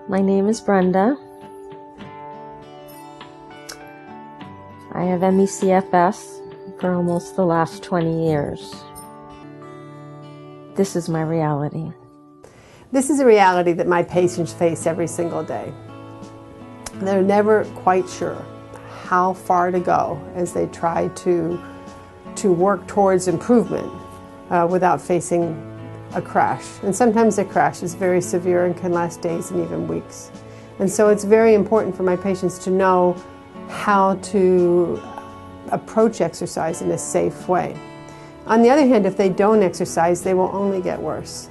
My name is Brenda. I have ME-CFS for almost the last 20 years. This is my reality. This is a reality that my patients face every single day. They're never quite sure how far to go as they try to work towards improvement without facing a crash. And sometimes a crash is very severe and can last days and even weeks. And so it's very important for my patients to know how to approach exercise in a safe way. On the other hand, if they don't exercise, they will only get worse.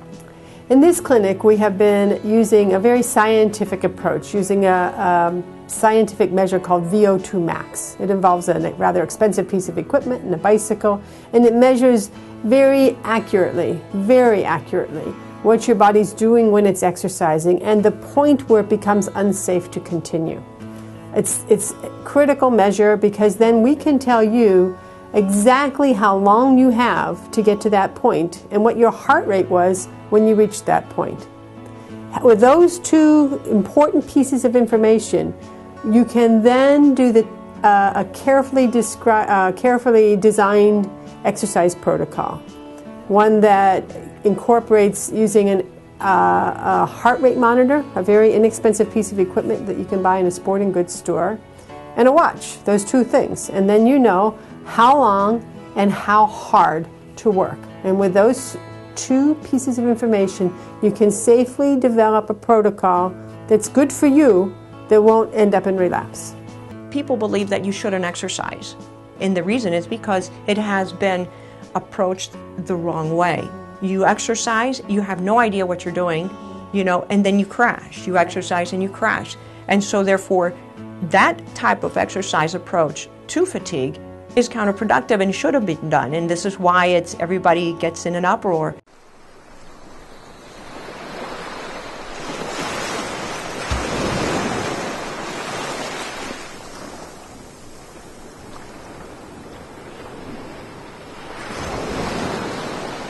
In this clinic, we have been using a very scientific approach, using a scientific measure called VO2 Max. It involves a rather expensive piece of equipment and a bicycle, and it measures very accurately what your body's doing when it's exercising and the point where it becomes unsafe to continue. It's a critical measure because then we can tell you exactly how long you have to get to that point and what your heart rate was when you reached that point. With those two important pieces of information, you can then do a carefully designed exercise protocol, one that incorporates using a heart rate monitor, a very inexpensive piece of equipment that you can buy in a sporting goods store, and a watch, those two things. And then you know how long and how hard to work. And with those two pieces of information, you can safely develop a protocol that's good for you that won't end up in relapse. People believe that you shouldn't exercise. And the reason is because it has been approached the wrong way. You exercise, you have no idea what you're doing, and then you crash. You exercise and you crash. And so therefore, that type of exercise approach to fatigue is counterproductive and should have been done. And this is why everybody gets in an uproar.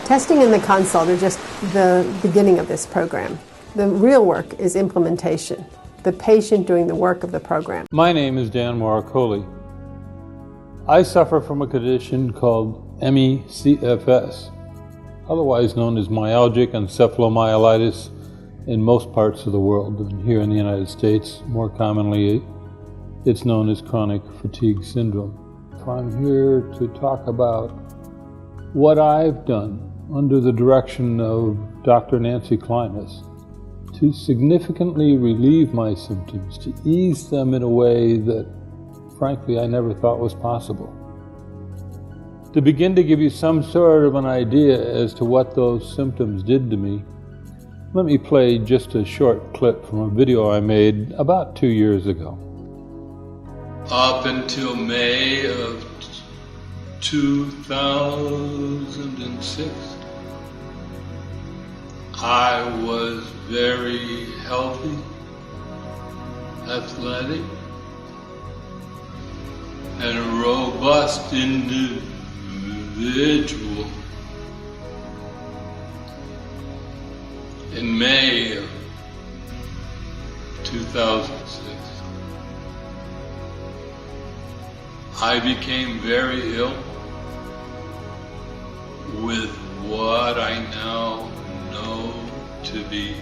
Testing and the consult are just the beginning of this program. The real work is implementation, the patient doing the work of the program. My name is Dan Moracoli. I suffer from a condition called ME-CFS, otherwise known as myalgic encephalomyelitis in most parts of the world. And here in the United States, more commonly, it's known as chronic fatigue syndrome. I'm here to talk about what I've done under the direction of Dr. Nancy Klimas to significantly relieve my symptoms, to ease them in a way that, frankly, I never thought was possible. To begin to give you some sort of an idea as to what those symptoms did to me, let me play just a short clip from a video I made about 2 years ago. Up until May of 2006, I was very healthy, athletic, and a robust individual. In May of 2006, I became very ill with what I now know to be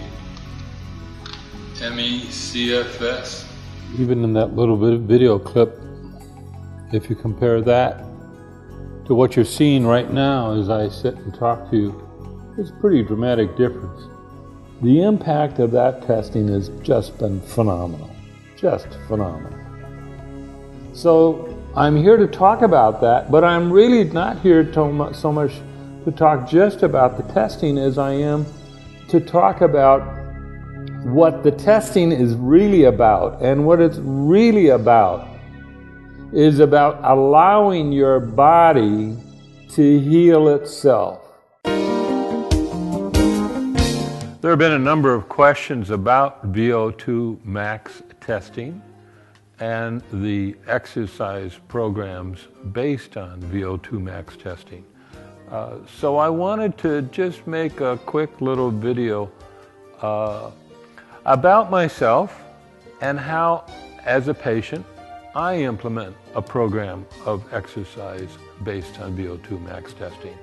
ME-CFS. Even in that little bit of video clip, if you compare that to what you're seeing right now as I sit and talk to you, it's a pretty dramatic difference. The impact of that testing has just been phenomenal, just phenomenal. So I'm here to talk about that, but I'm really not here so much to talk just about the testing as I am to talk about what the testing is really about. And what it's really about is about allowing your body to heal itself. There have been a number of questions about VO2 max testing and the exercise programs based on VO2 max testing. So I wanted to just make a quick little video about myself and how, as a patient, I implement a program of exercise based on VO2 max testing.